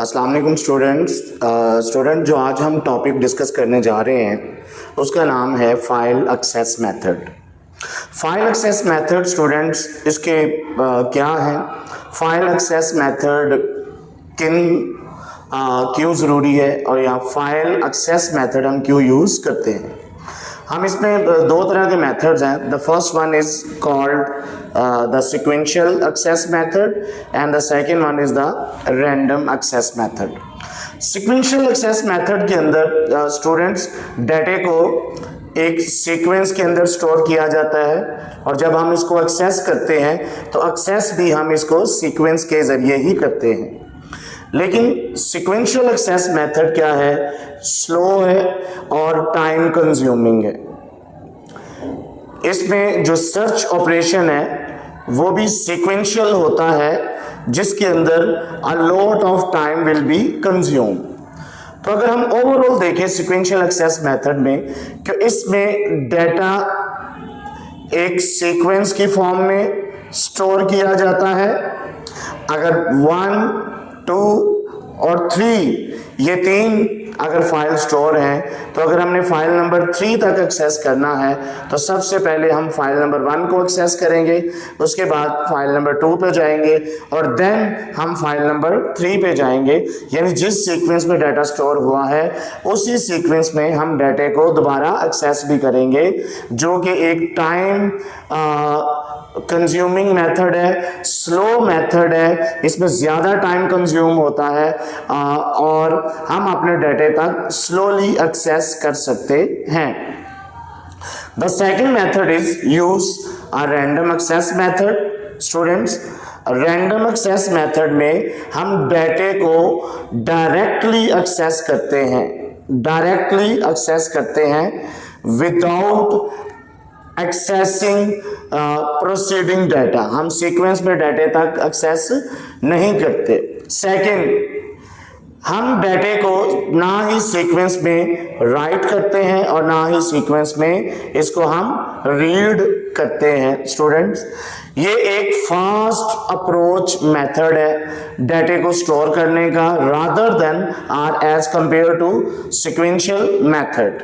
अस्सलाम वालेकुम स्टूडेंट जो आज हम टॉपिक डिस्कस करने जा रहे हैं उसका नाम है file access method. File access method students इसके क्या है, फाइल एक्सेस मेथड क्यों ज़रूरी है और या फाइल एक्सेस मेथड हम क्यों यूज़ करते हैं। हम इसमें दो तरह के मेथड्स हैं। The first one is called the sequential access method and the second one is the random access method. Sequential access method के अंदर स्टूडेंट्स डेटा को एक सीक्वेंस के अंदर स्टोर किया जाता है और जब हम इसको एक्सेस करते हैं तो एक्सेस भी हम इसको सीक्वेंस के ज़रिए ही करते हैं। लेकिन सीक्वेंशियल एक्सेस मेथड क्या है, स्लो है और टाइम कंज्यूमिंग है। इसमें जो सर्च ऑपरेशन है वो भी सीक्वेंशियल होता है जिसके अंदर अ lot of time will be consume. तो अगर हम ओवरऑल देखें सीक्वेंशियल एक्सेस मेथड में कि इसमें डेटा एक सीक्वेंस की फॉर्म में स्टोर किया जाता है। अगर 1, 2 और 3 ये तीन अगर फाइल स्टोर हैं तो अगर हमने फाइल नंबर 3 तक एक्सेस करना है तो सबसे पहले हम फाइल नंबर 1 को एक्सेस करेंगे, उसके बाद फाइल नंबर 2 पे जाएंगे और देन हम फाइल नंबर 3 पे जाएंगे। यानी जिस सीक्वेंस में डाटा स्टोर हुआ है उसी सीक्वेंस में हम डाटा को दोबारा एक्सेस भी करेंगे, जो कि एक टाइम कंज्यूमिंग मेथड है, स्लो मेथड है। इसमें ज़्यादा टाइम कंज्यूम होता है और हम अपने डाटा तक स्लोली एक्सेस कर सकते हैं। The second method is use a random access method. Students, random access method में हम डाटा को डायरेक्टली एक्सेस करते हैं विदाउट एक्सेसिंग प्रोसीडिंग डाटा। हम सीक्वेंस में डाटा तक एक्सेस नहीं करते। सेकंड, हम डाटा को ना ही सीक्वेंस में राइट करते हैं और ना ही सीक्वेंस में इसको हम रीड करते हैं। स्टूडेंट्स, ये एक फास्ट अप्रोच मेथड है डाटा को स्टोर करने का rather than or as compare to sequential method.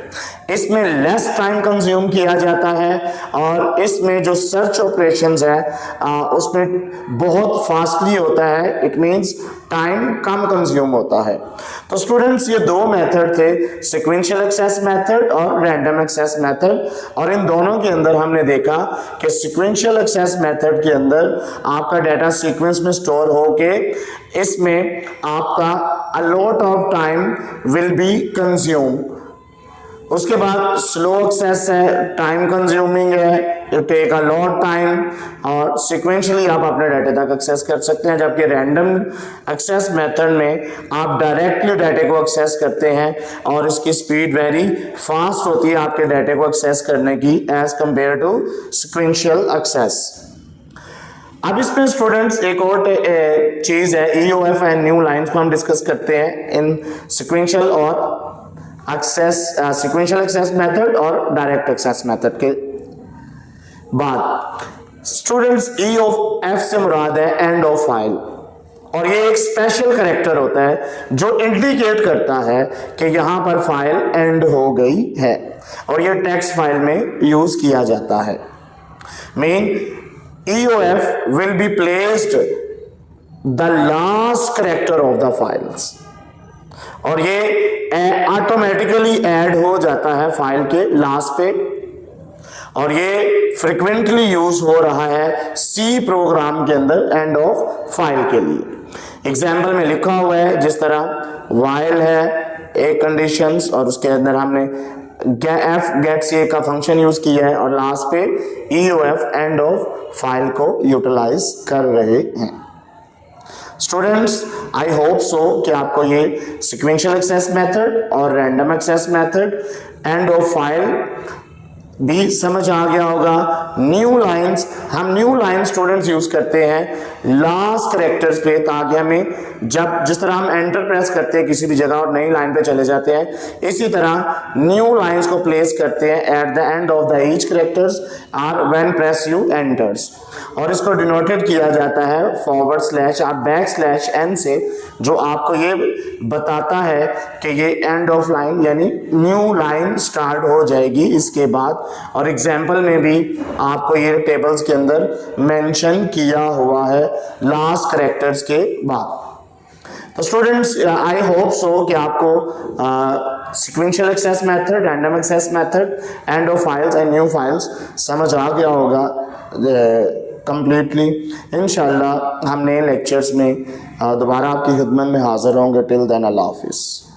इसमें लेस टाइम कंज्यूम किया जाता है और इसमें जो सर्च ऑपरेशंस है उसमें बहुत फास्टली होता है। It means time come consume होता है। तो स्टूडेंट्स, ये दो मेथड थे, सीक्वेंशियल एक्सेस मेथड और रैंडम एक्सेस मेथड। और इन दोनों के अंदर हमने देखा कि सीक्वेंशियल एक्सेस मेथड के अंदर आपका डाटा सीक्वेंस में स्टोर होके इसमें आपका a lot of time will be consume. उसके बाद स्लो एक्सेस है, टाइम कंज्यूमिंग है, it take a lot time और सीक्वेंशियली आप अपने डाटा तक एक्सेस कर सकते हैं। जबकि रैंडम एक्सेस मेथड में आप डायरेक्टली डाटा को एक्सेस करते हैं और इसकी स्पीड वेरी फास्ट होती है आपके डाटा को एक्सेस करने की as compare to sequential access. अब इसमें स्टूडेंट्स एक और चीज़ है, EOF एंड न्यू लाइन्स को हम डिस्कस करते हैं इन सीक्वेंशियल और सीक्वेंशियल एक्सेस मेथड और डायरेक्ट एक्सेस मेथड के बाद। स्टूडेंट्स, EOF से मुराद है एंड ऑफ फाइल और ये एक स्पेशल कैरेक्टर होता है जो इंडिकेट करता है कि यहाँ पर फाइल एंड हो गई है और ये टेक्स्ट फाइल में यूज किया जाता है। Mean EOF will be placed the last character of the files और ये ऑटोमेटिकली ऐड हो जाता है फाइल के लास्ट पे और ये फ्रिक्वेंटली यूज हो रहा है C प्रोग्राम के अंदर एंड ऑफ फाइल के लिए। एग्जाम्पल में लिखा हुआ है जिस तरह while है एक कंडीशंस और उसके अंदर हमने gets का फंक्शन यूज किया है और लास्ट पे EOF एंड ऑफ फाइल को यूटिलाइज कर रहे हैं। स्टूडेंट्स, आई होप सो कि आपको ये सीक्वेंशियल एक्सेस मेथड और random access method end of file भी समझ आ गया होगा। न्यू लाइन्स, हम न्यू लाइन स्टूडेंट्स यूज करते हैं लास्ट कैरेक्टर्स पे, ताकि हमें जब जिस तरह हम एंटर प्रेस करते हैं किसी भी जगह और नई लाइन पे चले जाते हैं, इसी तरह न्यू लाइंस को प्लेस करते हैं at the end of the each characters or when press you enters. और इसको डिनोटेड किया जाता है फॉरवर्ड स्लैश और बैक स्लैश एन से, जो आपको ये बताता है कि ये एंड ऑफ लाइन यानी न्यू लाइन स्टार्ट हो जाएगी इसके बाद। और एग्जाम्पल में भी आपको ये टेबल्स के अंदर मेंशन किया हुआ है लास्ट कैरेक्टर्स के बाद। तो स्टूडेंट्स आई होप सो कि आपको sequential access method, random access method, end of files and new files समझ आ गया होगा कंप्लीटली। इंशाल्लाह हम नए लेक्चर्स में दोबारा आपकी खिदमत में हाजिर होंगे। टिल देन अल्लाह हाफिज़।